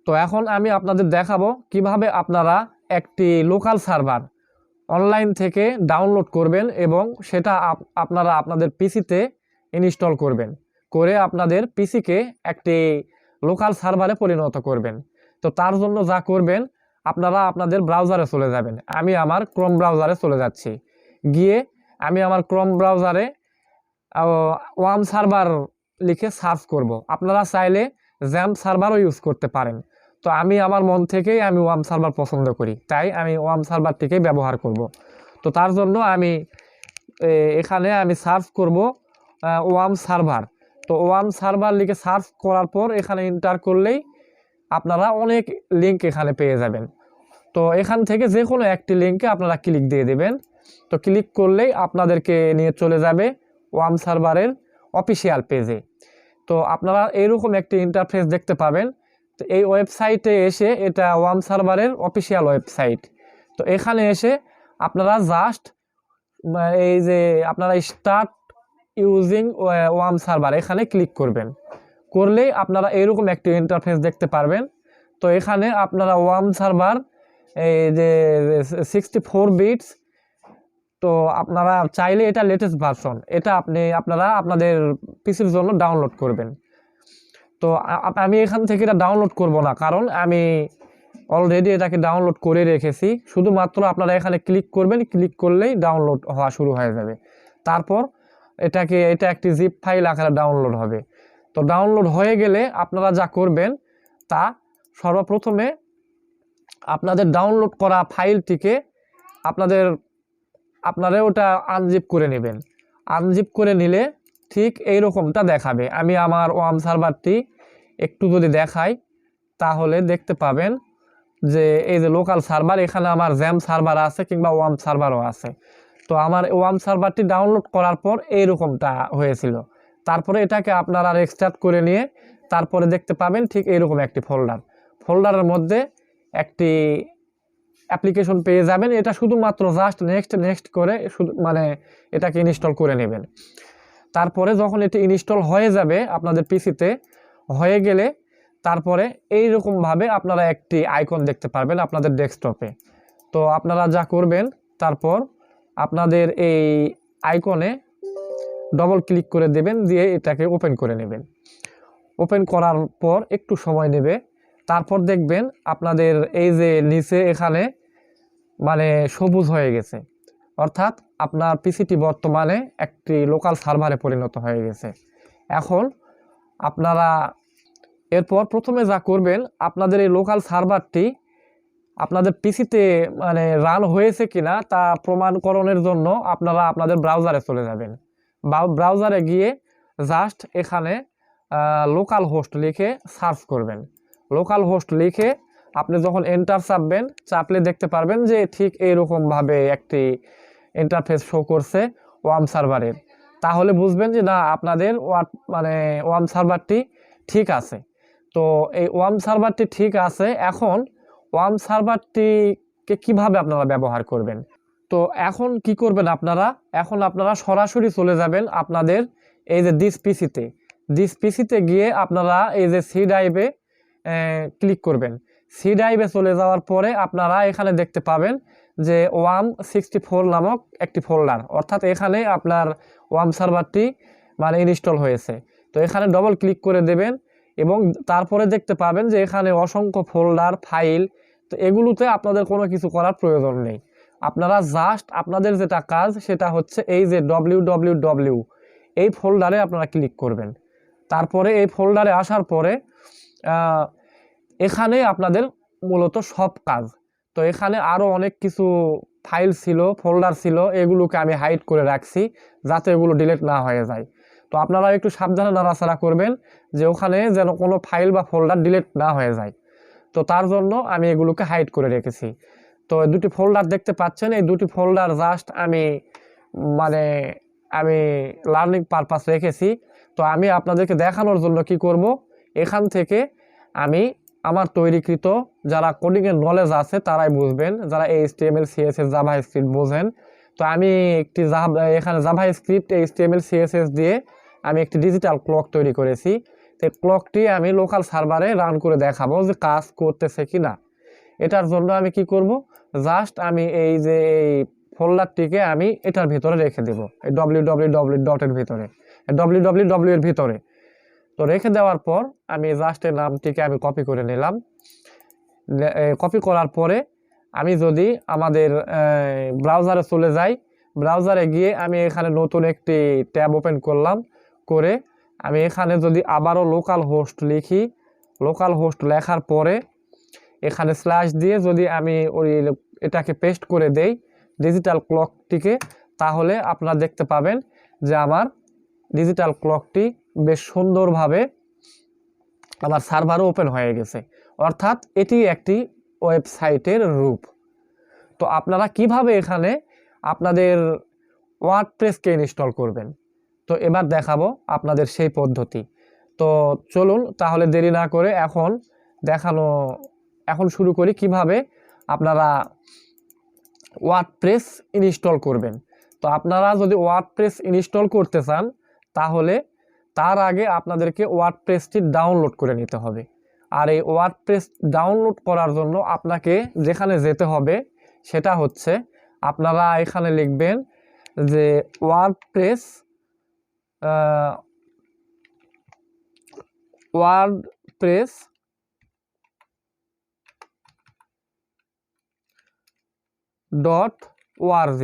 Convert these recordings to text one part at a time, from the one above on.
তো এখন আমি আপনাদের দেখাবো কিভাবে আপনারা একটি লোকাল সার্ভার অনলাইন থেকে ডাউনলোড করবেন এবং সেটা আপনারা আপনাদের পিসিতে ইনস্টল করবেন, করে আপনাদের পিসিকে একটি লোকাল সার্ভারে পরিণত করবেন। তো তার জন্য যা করবেন, আপনারা আপনাদের ব্রাউজারে চলে যাবেন। আমি আমার ক্রোম ব্রাউজারে চলে যাচ্ছি। গিয়ে আমি আমার ক্রোম ব্রাউজারে ওয়াম সার্ভার লিখে সার্চ করব। আপনারা চাইলে জ্যাম্প সার্ভারও ইউজ করতে পারেন। তো আমি আমার মন থেকেই আমি ওয়াম সার্ভার পছন্দ করি, তাই আমি ওয়াম সার্ভারটিকেই ব্যবহার করব। তো তার জন্য আমি এখানে আমি সার্চ করব ওয়াম সার্ভার। তো ওয়াম সার্ভার লিখে সার্চ করার পর এখানে এন্টার করলেই আপনারা অনেক লিঙ্ক এখানে পেয়ে যাবেন। তো এখান থেকে যে কোনো একটি লিঙ্কে আপনারা ক্লিক দিয়ে দেবেন। তো ক্লিক করলেই আপনাদেরকে নিয়ে চলে যাবে ওয়াম সার্ভারের অফিসিয়াল পেজে। তো আপনারা এইরকম একটি ইন্টারফেস দেখতে পাবেন। তো এই ওয়েবসাইটে এসে, এটা ওয়াম সার্ভারের অফিসিয়াল ওয়েবসাইট। তো এখানে এসে আপনারা জাস্ট এই যে আপনারা স্টার্ট ইউজিং ওয়াম সার্ভার এখানে ক্লিক করবেন। করলেই আপনারা এইরকম একটি ইন্টারফেস দেখতে পারবেন। তো এখানে আপনারা ওয়াম সার্ভার এই যে 64 বিটস, তো আপনারা চাইলে এটা লেটেস্ট ভার্সন, এটা আপনারা আপনাদের পিসির জন্য ডাউনলোড করবেন। তো আমি এখান থেকে এটা ডাউনলোড করব না, কারণ আমি অলরেডি এটাকে ডাউনলোড করে রেখেছি। শুধুমাত্র আপনারা এখানে ক্লিক করবেন, ক্লিক করলেই ডাউনলোড হওয়া শুরু হয়ে যাবে। তারপর এটা একটি জিপ ফাইল আকারে ডাউনলোড হবে। তো ডাউনলোড হয়ে গেলে আপনারা যা করবেন, তা সর্বপ্রথমে আপনাদের ডাউনলোড করা ফাইলটিকে আপনারা ওটা আনজিপ করে নেবেন। আনজিপ করে নিলে ঠিক এইরকমটা দেখাবে। আমি আমার ওয়াম সার্ভারটি একটু যদি দেখাই, তাহলে দেখতে পাবেন যে এই যে লোকাল সার্ভার, এখানে আমার জ্যাম সার্ভার আছে কিংবা ওয়াম সার্ভারও আছে। তো আমার ওয়াম সার্ভারটি ডাউনলোড করার পর এইরকমটা হয়েছিল। তারপরে এটাকে আপনারা এক্সট্রাক্ট করে নিয়ে তারপরে দেখতে পাবেন ঠিক এইরকম একটি ফোল্ডারের মধ্যে একটি অ্যাপ্লিকেশন পেয়ে যাবেন। এটা শুধুমাত্র জাস্ট নেক্সট করে এটাকে ইনস্টল করে নেবেন। তারপরে যখন এটি ইনস্টল হয়ে যাবে আপনাদের পিসিতে, হয়ে গেলে তারপরে এইরকমভাবে আপনারা একটি আইকন দেখতে পারবেন আপনাদের ডেস্কটপে। তো আপনারা যা করবেন, তারপর আপনাদের এই আইকনে ডবল ক্লিক করে দেবেন, দিয়ে এটাকে ওপেন করে নেবেন। ওপেন করার পর একটু সময় নেবে। তারপর দেখবেন আপনাদের এই যে নিচে এখানে সবুজ হয়ে গেছে, অর্থাৎ আপনার পিসিটি বর্তমানে একটি লোকাল সার্ভারে পরিণত হয়ে গেছে। এখন আপনারা এরপর প্রথমে যা করবেন, আপনাদের এই লোকাল সার্ভারটি আপনাদের পিসিতে রান হয়েছে কিনা তা প্রমাণকরণের জন্য আপনারা আপনাদের ব্রাউজারে চলে যাবেন। ব্রাউজারে গিয়ে জাস্ট এখানে লোকাল হোস্ট লিখে সার্চ করবেন। লোকাল হোস্ট লিখে আপনি যখন এন্টার চাপলে দেখতে পারবেন যে ঠিক এইরকমভাবে একটি ইন্টারফেস শো করছে ওয়াম সার্ভারের। তাহলে বুঝবেন যে না, আপনাদের ওয়াম সার্ভারটি ঠিক আছে। তো এই ওয়াম সার্ভারটি ঠিক আছে। এখন ওয়াম সার্ভারটিকে কিভাবে আপনারা ব্যবহার করবেন, তো এখন কি করবেন আপনারা সরাসরি চলে যাবেন আপনাদের এই যে দিস পিসিতে গিয়ে আপনারা এই যে সি ড্রাইভে ক্লিক করবেন। সি ড্রাইভে চলে যাওয়ার পরে আপনারা এখানে দেখতে পাবেন যে ওয়াম 64 নামক একটি ফোল্ডার, অর্থাৎ এখানে আপনার ওয়াম সার্ভারটি ইনস্টল হয়েছে। তো এখানে ডবল ক্লিক করে দেবেন এবং তারপরে দেখতে পাবেন যে এখানে অসংখ্য ফোল্ডার, ফাইল। তো এগুলোতে আপনাদের কোনো কিছু করার প্রয়োজন নেই। আপনারা জাস্ট আপনাদের যেটা কাজ সেটা হচ্ছে এই যে www এই ফোল্ডারে আপনারা ক্লিক করবেন। তারপরে এই ফোল্ডারে আসার পরে এখানে আপনাদের মূলত সব কাজ। তো এখানে আরও অনেক কিছু ফাইল ছিল, ফোল্ডার ছিল, এগুলোকে আমি হাইড করে রাখছি যাতে এগুলো ডিলিট না হয়ে যায়। তো আপনারা একটু সাবধানে নাড়াচাড়া করবেন যে ওখানে যেন কোনো ফাইল বা ফোল্ডার ডিলিট না হয়ে যায়। তো তার জন্য আমি এগুলোকে হাইড করে রেখেছি। তো দুটি ফোল্ডার দেখতে পাচ্ছেন, এই দুটি ফোল্ডার জাস্ট আমি লার্নিং পারপাস রেখেছি। তো আমি আপনাদেরকে দেখানোর জন্য কি করব, এখান থেকে আমি আমার তৈরিকৃত, যারা কোডিংয়ের নলেজ আছে তারাই বুঝবেন, যারা HTML CSS জাভাস্ক্রিপ্ট বোঝেন। তো আমি এখানে জাভাস্ক্রিপ্ট HTML CSS দিয়ে আমি একটি ডিজিটাল ক্লক তৈরি করেছি। তো এই ক্লকটি আমি লোকাল সার্ভারে রান করে দেখাবো যে কাজ করতেছে কি না। এটার জন্য আমি কি করব, জাস্ট আমি এই যে এই ফোল্ডারটিকে আমি এটার ভিতরে রেখে দেব, এই www ডটের ভিতরে, www এর ভিতরে। তো রেখে দেওয়ার পর আমি জাস্ট এর নামটিকে আমি কপি করে নিলাম। কপি করার পরে আমি যদি আমাদের ব্রাউজারে চলে যাই, ব্রাউজারে গিয়ে আমি এখানে নতুন একটি ট্যাব ওপেন করলাম, করে আমি এখানে যদি আবারও লোকাল হোস্ট লিখি, লোকাল হোস্ট লেখার পরে এখানে স্ল্যাশ দিয়ে যদি আমি ওই এটাকে পেস্ট করে দেই ডিজিটাল ক্লকটিকে, তাহলে আপনারা দেখতে পাবেন যে আমার ডিজিটাল ক্লকটি বেশ সুন্দরভাবে আমার সার্ভারও ওপেন হয়ে গেছে। অর্থাৎ এটি একটি ওয়েবসাইটের রূপ। তো আপনারা কিভাবে এখানে আপনাদের ওয়ার্ডপ্রেসকে ইনস্টল করবেন, তো এবার দেখাবো আপনাদের সেই পদ্ধতি। তো চলুন তাহলে দেরি না করে এখন শুরু করি কিভাবে আপনারা ওয়ার্ডপ্রেস ইনস্টল করবেন। তো আপনারা যদি ওয়ার্ডপ্রেস ইনস্টল করতে চান তাহলে তার আগে আপনাদেরকে ওয়ার্ডপ্রেসটি ডাউনলোড করে নিতে হবে। আর এই ওয়ার্ডপ্রেস ডাউনলোড করার জন্য আপনাকে যেখানে যেতে হবে সেটা হচ্ছে, আপনারা এখানে লিখবেন যে ওয়ার্ডপ্রেস .org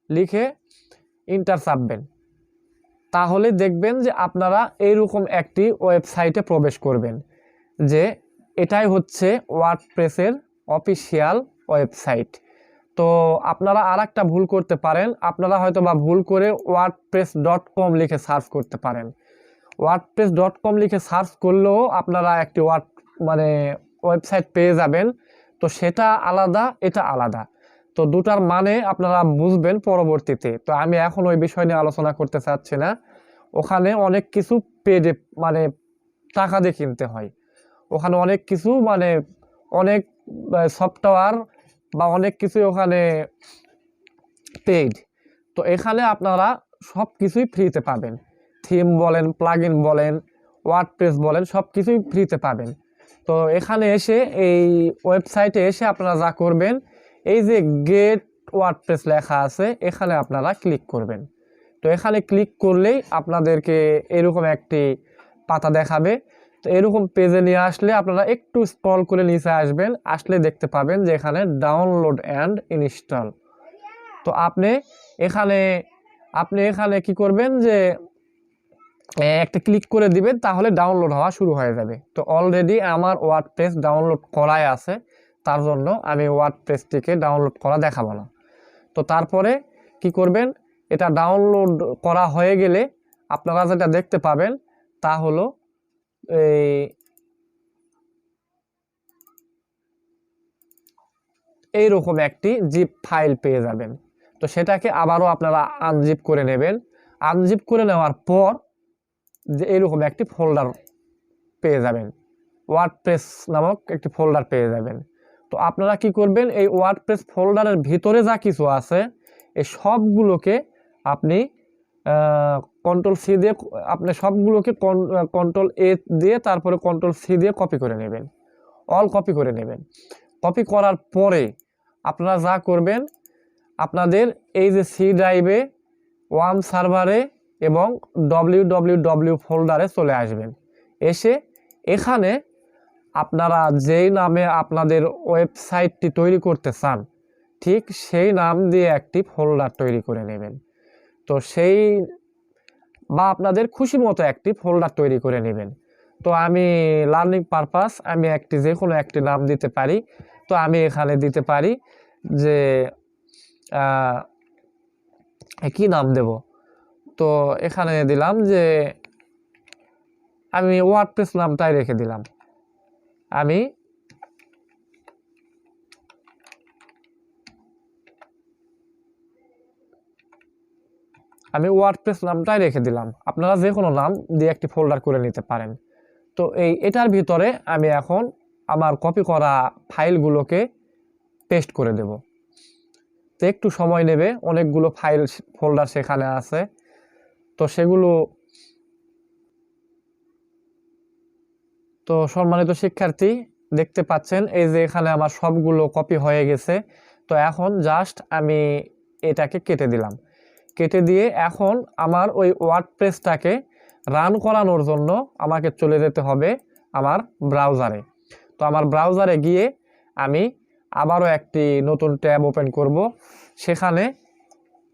লিখে ইন্টার চাপবেন। তাহলে দেখবেন যে আপনারা এইরকম একটি ওয়েবসাইটে প্রবেশ করবেন, যে এটাই হচ্ছে ওয়ার্ডপ্রেসের অফিসিয়াল ওয়েবসাইট। তো আপনারা আরেকটা ভুল করতে পারেন, আপনারা হয়তো বা ভুল করে wordpress.com লিখে সার্চ করতে পারেন। wordpress.com লিখে সার্চ করলেও আপনারা একটি ওয়েবসাইট পেয়ে যাবেন। তো সেটা আলাদা, এটা আলাদা, তো দুটার মানে আপনারা বুঝবেন পরবর্তীতে। তো আমি এখন ওই বিষয় নিয়ে আলোচনা করতে চাচ্ছি না। ওখানে অনেক কিছু পেডে টাকা দিয়ে কিনতে হয়, ওখানে অনেক কিছু অনেক সফটওয়্যার বা অনেক কিছু ওখানে পেইড। তো এখানে আপনারা সব কিছুই ফ্রিতে পাবেন, থিম বলেন, প্লাগইন বলেন, ওয়ার্ডপ্রেস বলেন, সব কিছুই ফ্রিতে পাবেন। তো এখানে এসে এই ওয়েবসাইটে এসে আপনারা যা করবেন, এই যে গেট ওয়ার্ডপ্রেস লেখা আছে এখানে আপনারা ক্লিক করবেন। তো এখানে ক্লিক করলেই আপনাদেরকে এরকম একটি পাতা দেখাবে। তো এরকম পেজে নিয়ে আসলে আপনারা একটু স্ক্রল করে নিচে আসবেন, আসলে দেখতে পাবেন যে এখানে ডাউনলোড অ্যান্ড ইনস্টল। তো আপনি এখানে কি করবেন যে একটা ক্লিক করে দিবেন, তাহলে ডাউনলোড হওয়া শুরু হয়ে যাবে। তো অলরেডি আমার ওয়ার্ডপ্রেস ডাউনলোড করাই আছে, তার জন্য আমি ওয়ার্ডপ্রেসটিকে ডাউনলোড করা দেখাবো না। তো তারপরে কি করবেন, এটা ডাউনলোড করা হয়ে গেলে আপনারা যেটা দেখতে পাবেন তা হলো এইরকম একটি জিপ ফাইল পেয়ে যাবেন। তো সেটাকে আবারও আপনারা আনজিপ করে নেবেন। আনজিপ করে নেওয়ার পর যে এরকম একটি ফোল্ডার পেয়ে যাবেন, ওয়ার্ডপ্রেস নামক একটি ফোল্ডার পেয়ে যাবেন। তো আপনারা কি করবেন, এই ওয়ার্ডপ্রেস ফোল্ডারের ভিতরে যা কিছু আছে এই সবগুলোকে আপনি কন্ট্রোল সি দিয়ে আপনি সবগুলোকে কন্ট্রোল এ দিয়ে তারপরে কন্ট্রোল সি দিয়ে কপি করে নেবেন, অল কপি করে নেবেন। কপি করার পরে আপনারা যা করবেন, আপনাদের এই যে সি ড্রাইভে, ওয়াম সার্ভারে এবং www ফোল্ডারে চলে আসবেন। এসে এখানে আপনারা যেই নামে আপনাদের ওয়েবসাইটটি তৈরি করতে চান ঠিক সেই নাম দিয়ে একটি ফোল্ডার তৈরি করে নেবেন। তো আপনাদের খুশি মতো একটি ফোল্ডার তৈরি করে নেবেন। তো আমি লার্নিং পারপাস আমি যে কোনো একটি নাম দিতে পারি। তো আমি এখানে দিতে পারি যে কি নাম দেব, তো এখানে দিলাম যে আমি ওয়ার্ডপ্রেস নামটাই রেখে দিলাম। আমি ওয়ার্ডপ্রেস নামটাই রেখে দিলাম। আপনারা যে কোনো নাম দিয়ে একটি ফোল্ডার করে নিতে পারেন। তো এটার ভিতরে আমি এখন আমার কপি করা ফাইলগুলোকে পেস্ট করে দেব। তো একটু সময় নেবে, অনেকগুলো ফাইল ফোল্ডার সেখানে আছে। তো সেগুলো, তো সম্মানিত শিক্ষার্থী দেখতে পাচ্ছেন এই যে এখানে আমার সবগুলো কপি হয়ে গেছে। তো এখন জাস্ট আমি এটাকে কেটে দিলাম। কেটে দিয়ে এখন আমার ওই ওয়ার্ডপ্রেসটাকে রান করানোর জন্য আমাকে চলে যেতে হবে আমার ব্রাউজারে। তো আমার ব্রাউজারে গিয়ে আমি আবারও একটি নতুন ট্যাব ওপেন করব। সেখানে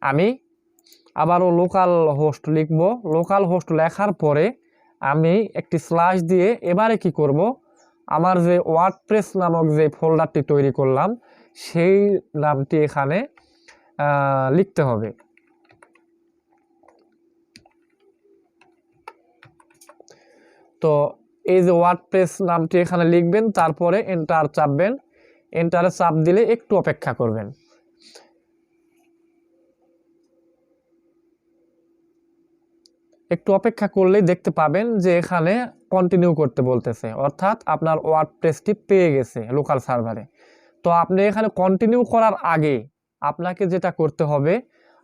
আমি আবারও লোকাল হোস্ট লিখব। লোকাল হোস্ট লেখার পরে আমি একটি স্ল্যাশ দিয়ে এবারে কি করব, আমার যে ওয়ার্ডপ্রেস নামক যে ফোল্ডারটি তৈরি করলাম সেই নামটি এখানে লিখতে হবে। তো এই যে ওয়ার্ডপ্রেস নামটি এখানে লিখবেন, তারপরে এন্টার চাপবেন। এন্টারে চাপ দিলে একটু অপেক্ষা করবেন। একটু অপেক্ষা করলেই দেখতে পাবেন যে এখানে কন্টিনিউ করতে বলতেছে, অর্থাৎ আপনার ওয়ার্ডপ্রেসটি পেয়ে গেছে লোকাল সার্ভারে। তো আপনি এখানে কন্টিনিউ করার আগে আপনাকে যেটা করতে হবে,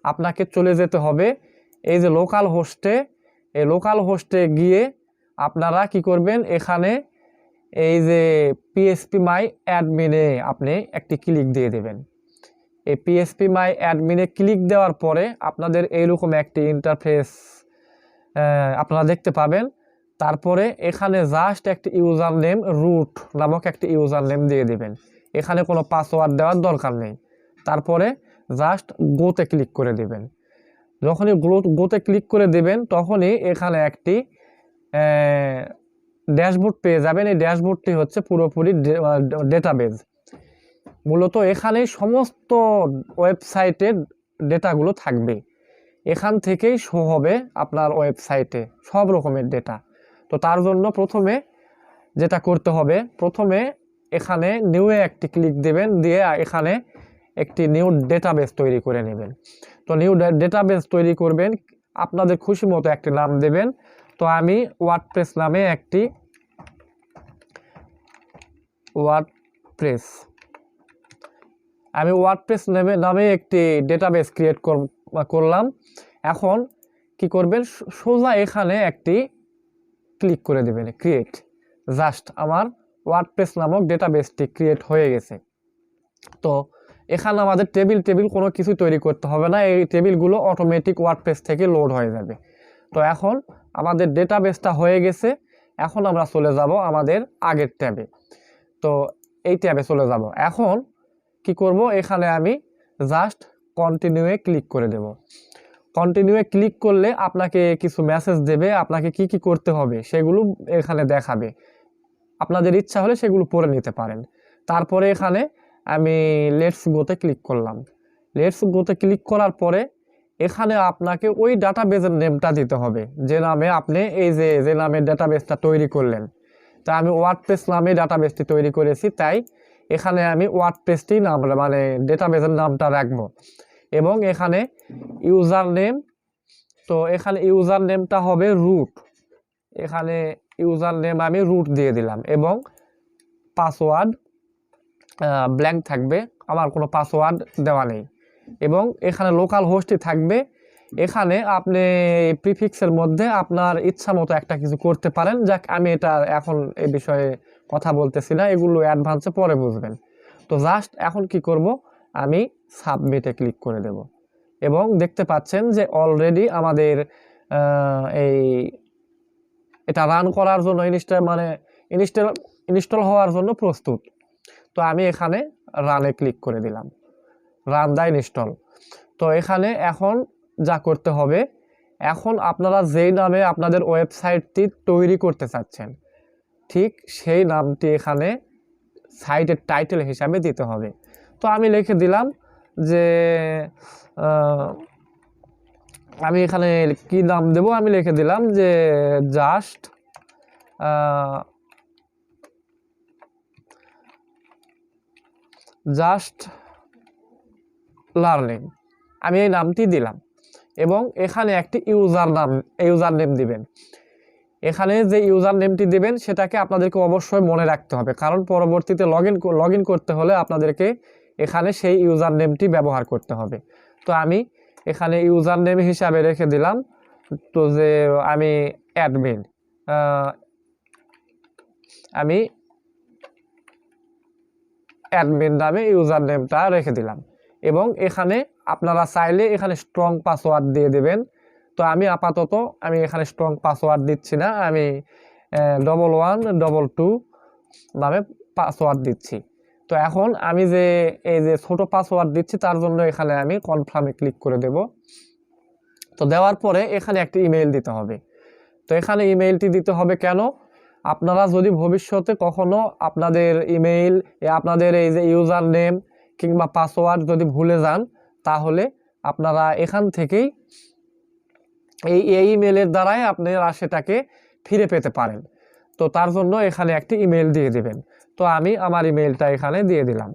আপনাকে চলে যেতে হবে এই যে লোকাল হোস্টে। এই লোকাল হোস্টে গিয়ে আপনারা কি করবেন, এখানে এই যে পিএসপি মাই অ্যাডমিনে আপনি একটি ক্লিক দিয়ে দেবেন। এই পিএসপি মাই অ্যাডমিনে ক্লিক দেওয়ার পরে আপনাদের এইরকম একটি ইন্টারফেস আপনারা দেখতে পাবেন। তারপরে এখানে জাস্ট একটি ইউজার নেম, রুট নামক একটি ইউজার নেম দিয়ে দিবেন। এখানে কোনো পাসওয়ার্ড দেওয়ার দরকার নেই। তারপরে জাস্ট গোতে ক্লিক করে দিবেন। যখনই গোতে ক্লিক করে দিবেন তখনই এখানে একটি ড্যাশবোর্ড পেয়ে যাবেন। এই ড্যাশবোর্ডটি হচ্ছে পুরোপুরি ডেটাবেজ। মূলত এখানেই সমস্ত ওয়েবসাইটের ডেটাগুলো থাকবে। এখান থেকেই শো হবে আপনার ওয়েবসাইটে সব রকমের ডেটা। তো তার জন্য প্রথমে যেটা করতে হবে, প্রথমে এখানে নিউয়ে একটি ক্লিক দেবেন, দিয়ে এখানে একটি নিউ ডেটাবেস তৈরি করে নেবেন। তো নিউ ডেটাবেস তৈরি করবেন, আপনাদের খুশি মতো একটি নাম দেবেন। তো আমি ওয়ার্ডপ্রেস নামে একটি ওয়ার্ডপ্রেস নামে একটি ডেটাবেস ক্রিয়েট করলাম। এখন কি করবেন, সোজা এখানে একটি ক্লিক করে দেবেন ক্রিয়েট। জাস্ট আমার ওয়ার্ডপ্রেস নামক ডেটাবেসটি ক্রিয়েট হয়ে গেছে। তো এখানে আমাদের টেবিল কোনো কিছু তৈরি করতে হবে না, এই টেবিলগুলো অটোমেটিক ওয়ার্ডপ্রেস থেকে লোড হয়ে যাবে। তো এখন আমাদের ডেটাবেসটা হয়ে গেছে। এখন আমরা চলে যাব আমাদের আগের ট্যাবে। তো এই ট্যাবে চলে যাব। এখন কি করব, এখানে আমি জাস্ট কন্টিনিউয়ে ক্লিক করে দেব। কন্টিনিউয়ে ক্লিক করলে আপনাকে কিছু মেসেজ দেবে, আপনাকে কি কি করতে হবে সেগুলো এখানে দেখাবে। আপনাদের ইচ্ছা হলে সেগুলো পড়ে নিতে পারেন। তারপরে এখানে আমি লেটস গোতে ক্লিক করলাম। লেটস গোতে ক্লিক করার পরে এখানে আপনাকে ওই ডাটাবেসের নেমটা দিতে হবে যে নামে আপনি এই যে নামে ডাটাবেসটা তৈরি করলেন। তা আমি ওয়ার্ডপ্রেস নামে ডাটাবেসটি তৈরি করেছি, তাই এখানে আমি ওয়ার্ডপ্রেসটি নাম মানে ডেটাবেসের নামটা রাখবো। এবং এখানে ইউজার নেম, তো এখানে ইউজার নেমটা হবে রুট। এখানে ইউজার নেম আমি রুট দিয়ে দিলাম এবং পাসওয়ার্ড ব্ল্যাঙ্ক থাকবে, আমার কোনো পাসওয়ার্ড দেওয়া নেই। এবং এখানে লোকাল হোস্টই থাকবে। এখানে আপনি প্রিফিক্সের মধ্যে আপনার ইচ্ছা মতো একটা কিছু করতে পারেন। যাক, আমি এটা এখন এই বিষয়ে কথা বলতেছি না, এগুলো অ্যাডভান্সে পরে বুঝবেন। তো জাস্ট এখন কি করব, আমি সাবমিটে ক্লিক করে দেব এবং দেখতে পাচ্ছেন যে অলরেডি আমাদের এটা রান করার জন্য ইনস্টল হওয়ার জন্য প্রস্তুত। তো আমি এখানে রানে ক্লিক করে দিলাম, রান দ্য ইনস্টল। তো এখানে এখন যা করতে হবে, এখন আপনারা যেই নামে আপনাদের ওয়েবসাইটটি তৈরি করতে চাচ্ছেন ঠিক সেই নামটি এখানে সাইটের টাইটেল হিসাবে দিতে হবে। তো আমি লিখে দিলাম যে আমি এখানে কি নাম দেব, আমি লিখে দিলাম যে জাস্ট লার্নিং, আমি এই নামটি দিলাম। এবং এখানে একটি ইউজার নেম দিবেন। এখানে যে ইউজার নেমটি দিবেন সেটাকে আপনাদেরকে অবশ্যই মনে রাখতে হবে, কারণ পরবর্তীতে লগ ইন করতে হলে আপনাদেরকে এখানে সেই ইউজার নেমটি ব্যবহার করতে হবে। তো আমি এখানে ইউজার নেম হিসাবে রেখে দিলাম তো যে আমি অ্যাডমিন, আমি অ্যাডমিন নামে ইউজার নেমটা রেখে দিলাম। এবং এখানে আপনারা চাইলে এখানে স্ট্রং পাসওয়ার্ড দিয়ে দেবেন। তো আমি আপাতত এখানে স্ট্রং পাসওয়ার্ড দিচ্ছি না, আমি 1122 নামে পাসওয়ার্ড দিচ্ছি। তো এখন আমি যে এই যে ছোট পাসওয়ার্ড দিচ্ছি তার জন্য এখানে আমি কনফার্মে ক্লিক করে দেব। তো দেওয়ার পরে এখানে একটি ইমেইল দিতে হবে। তো এখানে ইমেইলটি দিতে হবে কেন? আপনারা যদি ভবিষ্যতে কখনো আপনাদের ইমেইল, আপনাদের এই যে ইউজার নেম কিংবা পাসওয়ার্ড যদি ভুলে যান, তাহলে আপনারা এখান থেকেই এই ইমেইলের দ্বারাই আপনারা সেটাকে ফিরে পেতে পারেন। তো তার জন্য এখানে একটি ইমেইল দিয়ে দিবেন। তো আমি আমার ইমেইলটা এখানে দিয়ে দিলাম।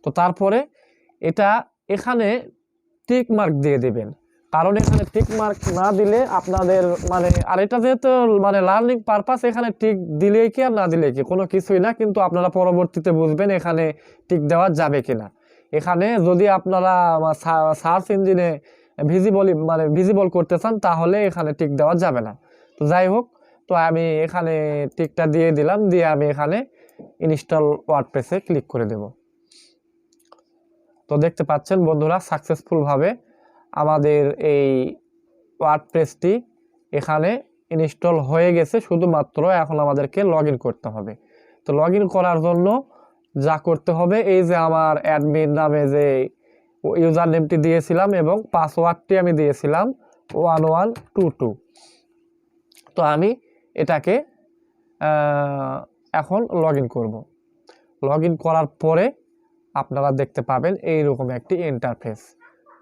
তো তারপরে এখানে টিক মার্ক দিয়ে দিবেন, কারণ এখানে টিক মার্ক না দিলে আপনাদের আর এটা যেহেতু লার্নিং পারপাস, এখানে টিক দিলেই কি আর না দিলে কি কোনো কিছুই না, কিন্তু আপনারা পরবর্তীতে বুঝবেন এখানে টিক দেওয়া যাবে কিনা। এখানে যদি আপনারা সার্চ ইঞ্জিনে ভিজিবল করতে চান তাহলে এখানে টিক দেওয়া যাবে না। তো যাই হোক, তো আমি এখানে টিকটা দিয়ে দিলাম, দিয়ে আমি এখানে ইনস্টল ওয়ার্ডপ্রেসে ক্লিক করে দেব। তো দেখতে পাচ্ছেন বন্ধুরা, সাকসেসফুলভাবে আমাদের এই ওয়ার্ডপ্রেসটি এখানে ইনস্টল হয়ে গেছে। শুধুমাত্র এখন আমাদেরকে লগ ইন করতে হবে। তো লগ ইন করার জন্য যা করতে হবে, এই যে আমার অ্যাডমিন নামে যে ইউজার নেমটি দিয়েছিলাম এবং পাসওয়ার্ডটি আমি দিয়েছিলাম 1122। তো আমি এটাকে এখন লগ ইন করব। লগ ইন করার পরে আপনারা দেখতে পাবেন এইরকম একটি ইন্টারফেস।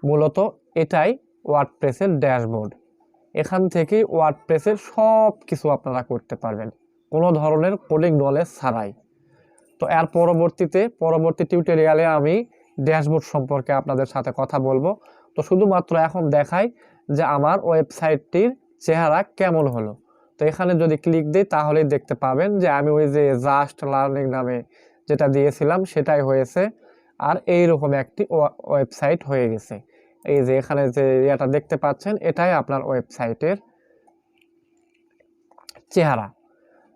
মূলত এটাই ওয়ার্ডপ্রেসের ড্যাশবোর্ড। এখান থেকে ওয়ার্ডপ্রেসের সব কিছু আপনারা করতে পারবেন কোনো ধরনের কোডিং নলেজ ছাড়াই। তো এর পরবর্তী টিউটোরিয়ালে আমি ড্যাশবোর্ড সম্পর্কে আপনাদের সাথে কথা বলবো। তো শুধুমাত্র এখন দেখাই যে আমার ওয়েবসাইটটির চেহারা কেমন হলো। তো এখানে যদি ক্লিক দিই তাহলেই দেখতে পাবেন যে আমি ওই যে জাস্ট লার্নিং নামে যেটা দিয়েছিলাম সেটাই হয়েছে, আর এইরকম একটি ওয়েবসাইট হয়ে গেছে। এই যে এখানে যে এটা দেখতে পাচ্ছেন এটাই আপনার ওয়েবসাইটের চেহারা।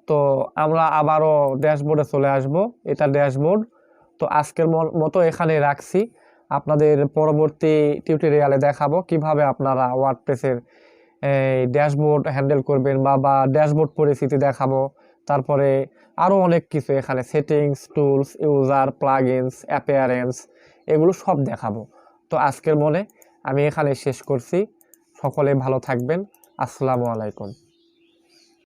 তো আমরা আবারও ড্যাশবোর্ডে চলে আসব। এটা ড্যাশবোর্ড। তো আজকের মতো এখানে রাখছি। আপনাদের পরবর্তী টিউটোরিয়ালে দেখাবো কিভাবে আপনারা ওয়ার্ডপ্রেসের ড্যাশবোর্ড হ্যান্ডেল করবেন বা ড্যাশবোর্ড পরিস্থিতি দেখাবো। তারপরে আরও অনেক কিছু এখানে settings, tools, user, plugins, appearance, এগুলো সব দেখাবো। তো আজকের আমি এখানে শেষ করছি। সকলে ভালো থাকবেন। আসসালামু আলাইকুম।